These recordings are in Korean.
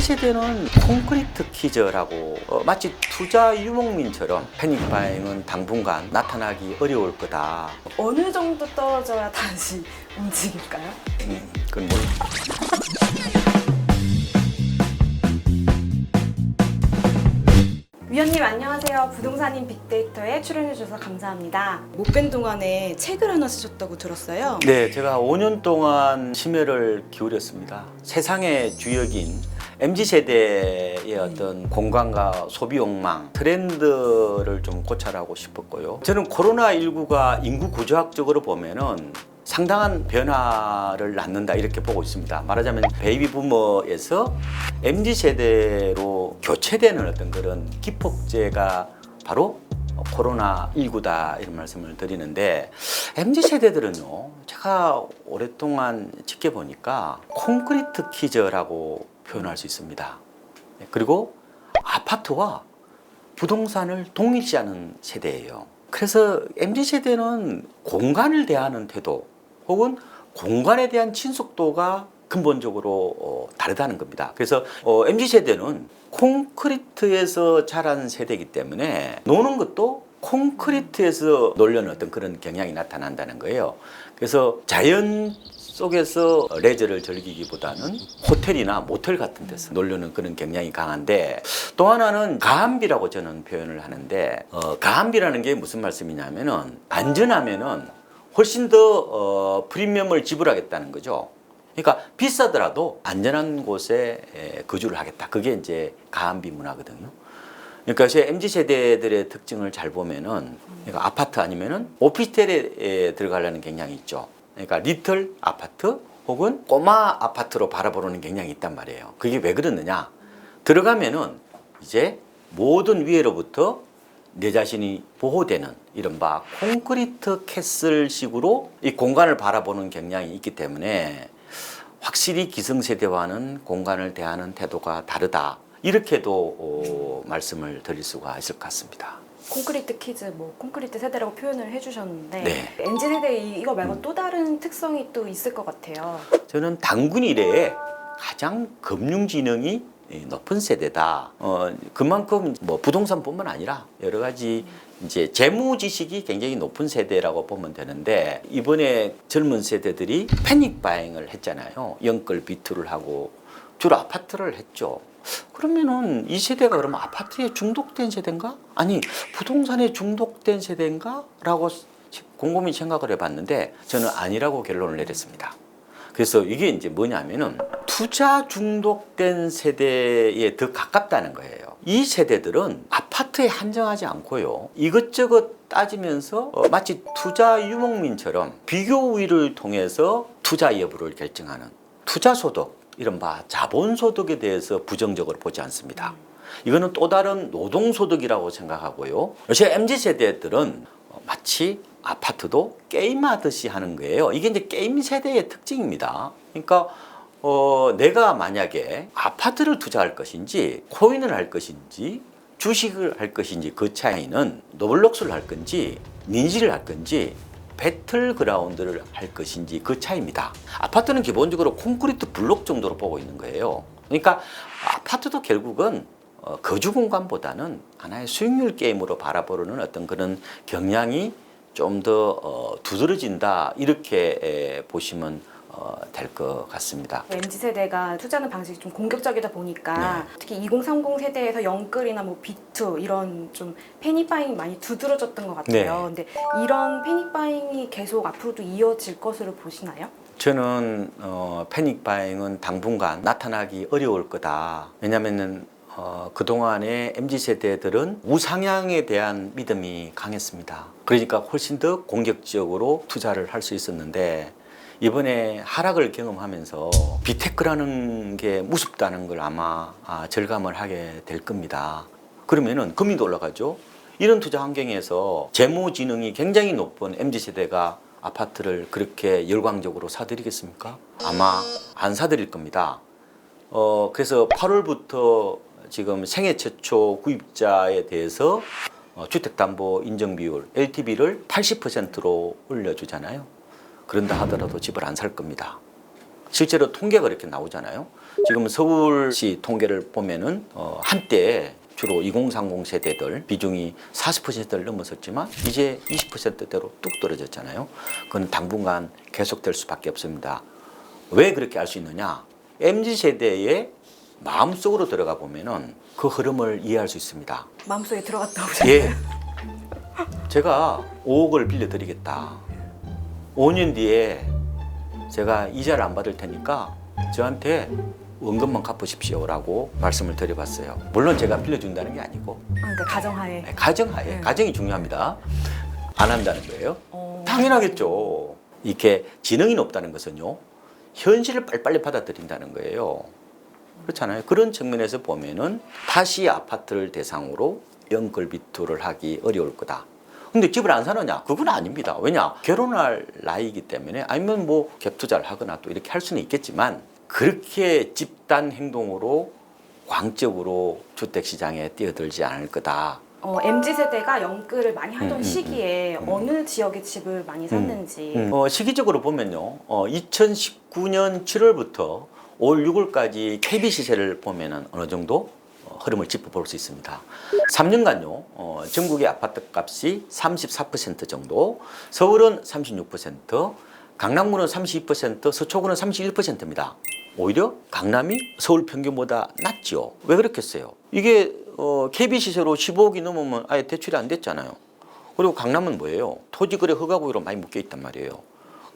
MZ세대는 콘크리트 키즈라고 마치 투자 유목민처럼 패닉 바잉은 당분간 나타나기 어려울 거다. 어느 정도 떨어져야 다시 움직일까요? 그건 뭐 위원님 안녕하세요. 부동산인 빅데이터에 출연해 주셔서 감사합니다. 못 뵌 동안에 책을 하나 쓰셨다고 들었어요. 네, 제가 5년 동안 심혈을 기울였습니다. 세상의 주역인 MZ세대의 어떤 공간과 소비 욕망, 트렌드를 좀 고찰하고 싶었고요. 저는 코로나19가 인구 구조학적으로 보면은 상당한 변화를 낳는다 이렇게 보고 있습니다. 말하자면 베이비 부머에서 MZ세대로 교체되는 어떤 그런 기폭제가 바로 코로나19다 이런 말씀을 드리는데, MZ세대들은요 제가 오랫동안 지켜보니까 콘크리트 키즈라고 표현할 수 있습니다. 그리고 아파트와 부동산을 동일시하는 세대예요. 그래서 MZ세대는 공간을 대하는 태도 혹은 공간에 대한 친숙도가 근본적으로 다르다는 겁니다. 그래서 MZ세대는 콘크리트에서 자란 세대이기 때문에 노는 것도 콘크리트에서 놀려는 어떤 그런 경향이 나타난다는 거예요. 그래서 자연 속에서 레저를 즐기기보다는 호텔이나 모텔 같은 데서 놀려는 그런 경향이 강한데, 또 하나는 가암비라고 저는 표현을 하는데, 가암비라는 게 무슨 말씀이냐면은 안전하면은 훨씬 더 프리미엄을 지불하겠다는 거죠. 그러니까 비싸더라도 안전한 곳에 거주를 하겠다. 그게 이제 가암비 문화거든요. 그러니까 제 MZ세대들의 특징을 잘 보면은, 그러니까 아파트 아니면은 오피스텔에 들어가려는 경향이 있죠. 그러니까 리틀 아파트 혹은 꼬마 아파트로 바라보는 경향이 있단 말이에요. 그게 왜 그러느냐? 들어가면은 이제 모든 위해로부터 내 자신이 보호되는 이른바 콘크리트 캐슬식으로 이 공간을 바라보는 경향이 있기 때문에 확실히 기성세대와는 공간을 대하는 태도가 다르다. 이렇게도 말씀을 드릴 수가 있을 것 같습니다. 콘크리트 키즈, 콘크리트 세대라고 표현을 해주셨는데, 네. MZ세대 이거 말고 또 다른 특성이 또 있을 것 같아요. 저는 당군 이래에 가장 금융지능이 높은 세대다. 그만큼 부동산뿐만 아니라 여러 가지 이제 재무 지식이 굉장히 높은 세대라고 보면 되는데, 이번에 젊은 세대들이 패닉 바잉을 했잖아요. 영끌 비투를 하고 주로 아파트를 했죠. 그러면은 이 세대가 그러면 아파트에 중독된 세대인가? 아니, 부동산에 중독된 세대인가? 라고 곰곰이 생각을 해봤는데 저는 아니라고 결론을 내렸습니다. 그래서 이게 이제 뭐냐면은 투자 중독된 세대에 더 가깝다는 거예요. 이 세대들은 아파트에 한정하지 않고요, 이것저것 따지면서 마치 투자 유목민처럼 비교 우위를 통해서 투자 여부를 결정하는 투자소득, 이른바 자본소득에 대해서 부정적으로 보지 않습니다. 이거는 또 다른 노동소득이라고 생각하고요. 제 MZ세대들은 마치 아파트도 게임하듯이 하는 거예요. 이게 이제 게임 세대의 특징입니다. 그러니까 내가 만약에 아파트를 투자할 것인지 코인을 할 것인지 주식을 할 것인지 그 차이는 노블록스를 할 건지 민지를 할 건지 배틀그라운드를 할 것인지 그 차이입니다. 아파트는 기본적으로 콘크리트 블록 정도로 보고 있는 거예요. 그러니까 아파트도 결국은 거주 공간보다는 하나의 수익률 게임으로 바라보는 어떤 그런 경향이 좀 더 두드러진다, 이렇게 보시면 될 것 같습니다. MZ세대가 투자하는 방식이 좀 공격적이다 보니까 특히 2030 세대에서 영끌이나 비투 이런 좀 패닉바잉이 많이 두드러졌던 것 같아요. 근데 이런 패닉바잉이 계속 앞으로도 이어질 것으로 보시나요? 저는 패닉바잉은 당분간 나타나기 어려울 거다. 왜냐하면 그동안의 MZ세대들은 우상향에 대한 믿음이 강했습니다. 그러니까 훨씬 더 공격적으로 투자를 할 수 있었는데, 이번에 하락을 경험하면서 비테크라는 게 무섭다는 걸 아마 절감을 하게 될 겁니다. 그러면은 금리도 올라가죠. 이런 투자 환경에서 재무지능이 굉장히 높은 MZ세대가 아파트를 그렇게 열광적으로 사들이겠습니까? 아마 안 사들일 겁니다. 그래서 8월부터 지금 생애 최초 구입자에 대해서 주택담보 인정 비율 LTV를 80%로 올려주잖아요. 그런다 하더라도 집을 안 살 겁니다. 실제로 통계가 이렇게 나오잖아요. 지금 서울시 통계를 보면은 한때 주로 2030 세대들 비중이 40%를 넘었었지만 이제 20%대로 뚝 떨어졌잖아요. 그건 당분간 계속될 수밖에 없습니다. 왜 그렇게 알 수 있느냐? MZ세대의 마음속으로 들어가 보면은 그 흐름을 이해할 수 있습니다. 마음속에 들어갔다 오셨나요? 예. 제가 5억을 빌려드리겠다. 5년 뒤에 제가 이자를 안 받을 테니까 저한테 원금만 갚으십시오라고 말씀을 드려봤어요. 물론 제가 빌려준다는 게 아니고 그러니까 가정하에. 가정하에 네. 가정이 중요합니다. 안 한다는 거예요. 어. 당연하겠죠. 이렇게 지능이 높다는 것은요, 현실을 빨리빨리 받아들인다는 거예요. 그렇잖아요. 그런 측면에서 보면은 다시 아파트를 대상으로 연끌 비투를 하기 어려울 거다. 근데 집을 안 사느냐? 그건 아닙니다. 왜냐? 결혼할 나이이기 때문에, 아니면 뭐 갭 투자를 하거나 또 이렇게 할 수는 있겠지만, 그렇게 집단 행동으로 광적으로 주택시장에 뛰어들지 않을 거다. MZ세대가 연끌을 많이 하던 시기에 어느 지역의 집을 많이 샀는지. 시기적으로 보면요, 2019년 7월부터 올 6월까지 KB 시세를 보면은 어느 정도 흐름을 짚어볼 수 있습니다. 3년간요, 전국의 아파트 값이 34% 정도, 서울은 36%, 강남구는 32%, 서초구는 31%입니다. 오히려 강남이 서울 평균보다 낮죠. 왜 그렇겠어요? 이게 KB 시세로 15억이 넘으면 아예 대출이 안 됐잖아요. 그리고 강남은 뭐예요? 토지거래 허가구역으로 많이 묶여 있단 말이에요.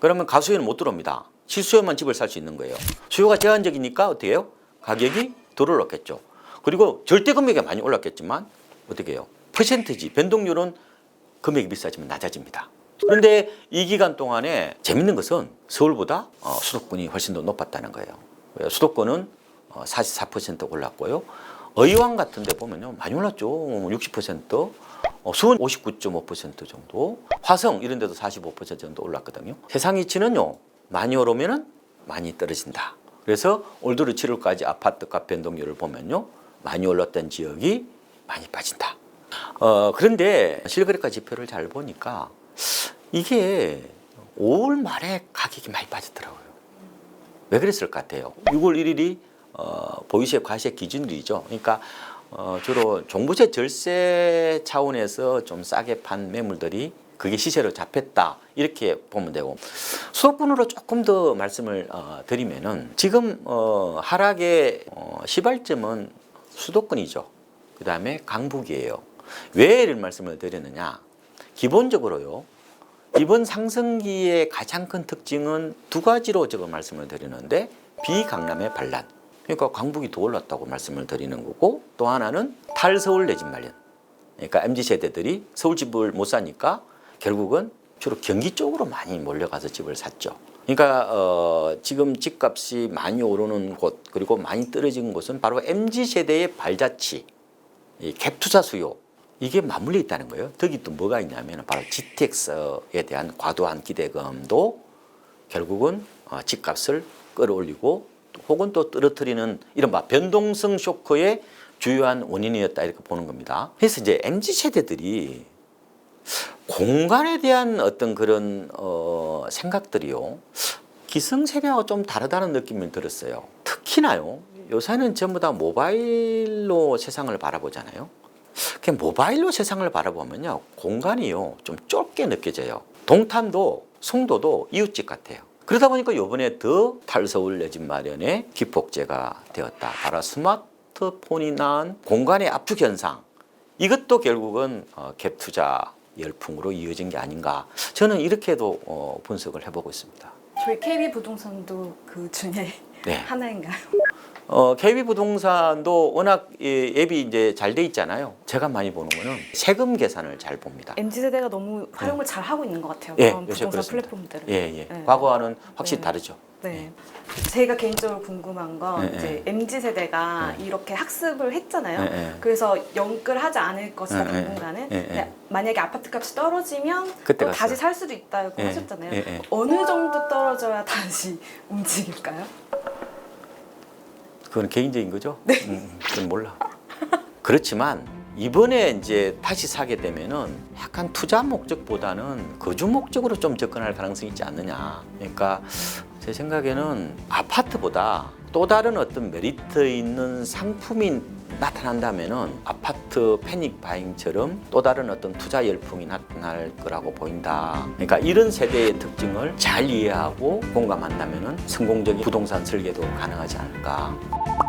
그러면 가수요는 못 들어옵니다. 실수요만 집을 살 수 있는 거예요. 수요가 제한적이니까 어떻게 해요? 가격이 덜 올랐겠죠. 그리고 절대 금액이 많이 올랐겠지만 어떻게 해요? 퍼센티지, 변동률은 금액이 비싸지면 낮아집니다. 그런데 이 기간 동안에 재밌는 것은 서울보다 수도권이 훨씬 더 높았다는 거예요. 수도권은 44% 올랐고요. 의왕 같은 데 보면요, 많이 올랐죠. 60%, 수원 59.5% 정도, 화성 이런 데도 45% 정도 올랐거든요. 세상 이치는요, 많이 오르면 많이 떨어진다. 그래서 올 들어 7월까지 아파트값 변동률을 보면요, 많이 올랐던 지역이 많이 빠진다. 그런데 실거래가 지표를 잘 보니까 이게 5월 말에 가격이 많이 빠졌더라고요. 왜 그랬을 것 같아요? 6월 1일이 보유세 과세 기준일이죠. 그러니까 주로 종부세 절세 차원에서 좀 싸게 판 매물들이 그게 시세로 잡혔다, 이렇게 보면 되고, 수도권으로 조금 더 말씀을 드리면은 지금 하락의 시발점은 수도권이죠. 그 다음에 강북이에요. 왜 이런 말씀을 드리느냐? 기본적으로요, 이번 상승기의 가장 큰 특징은 두 가지로 제가 말씀을 드리는데, 비강남의 반란, 그러니까 강북이 더 올랐다고 말씀을 드리는 거고, 또 하나는 탈서울 내 집 마련. 그러니까 MZ세대들이 서울집을 못 사니까 결국은 주로 경기 쪽으로 많이 몰려가서 집을 샀죠. 그러니까 지금 집값이 많이 오르는 곳, 그리고 많이 떨어진 곳은 바로 MZ세대의 발자취, 이 갭투자 수요, 이게 맞물려 있다는 거예요. 거기 또 뭐가 있냐면 바로 GTX에 대한 과도한 기대감도 결국은 집값을 끌어올리고 혹은 또 떨어뜨리는 이른바 변동성 쇼크의 주요한 원인이었다, 이렇게 보는 겁니다. 그래서 이제 MZ세대들이 공간에 대한 어떤 그런 생각들이요, 기성세대하고 좀 다르다는 느낌이 들었어요. 특히나요, 요새는 전부 다 모바일로 세상을 바라보잖아요. 그 모바일로 세상을 바라보면요, 공간이요 좀 좁게 느껴져요. 동탄도 송도도 이웃집 같아요. 그러다 보니까 이번에 더 탈서울 내 집 마련의 기폭제가 되었다. 바로 스마트폰이 낳은 공간의 압축 현상. 이것도 결국은 갭 투자 열풍으로 이어진 게 아닌가. 저는 이렇게도 분석을 해보고 있습니다. 저희 KB 부동산도 그 중에 네. 하나인가요? KB부동산도 워낙 앱이 이제 잘 돼 있잖아요. 제가 많이 보는 거는 세금 계산을 잘 봅니다. MZ세대가 너무 활용을 잘 하고 있는 것 같아요. 예, 그런 요새 부동산 그렇습니다. 플랫폼들을. 예. 네. 과거와는 확실히 네. 다르죠. 네. 제가 개인적으로 궁금한 건 네, 이제 MZ세대가 이렇게 학습을 했잖아요. 네. 그래서 연끌하지 않을 것이다, 네, 당분간은. 네. 근데 만약에 아파트 값이 떨어지면 그때 또 다시 갔어요. 살 수도 있다고 네, 하셨잖아요. 네. 어느 정도 떨어져야 다시 움직일까요? 그건 개인적인 거죠? 네. 그건 몰라. 그렇지만 이번에 이제 다시 사게 되면은 약간 투자 목적보다는 거주 목적으로 좀 접근할 가능성이 있지 않느냐. 그러니까 제 생각에는 아파트보다 또 다른 어떤 메리트 있는 상품이 나타난다면은 아파트 패닉 바잉처럼 또 다른 어떤 투자 열풍이 나타날 거라고 보인다. 그러니까 이런 세대의 특징을 잘 이해하고 공감한다면은 성공적인 부동산 설계도 가능하지 않을까.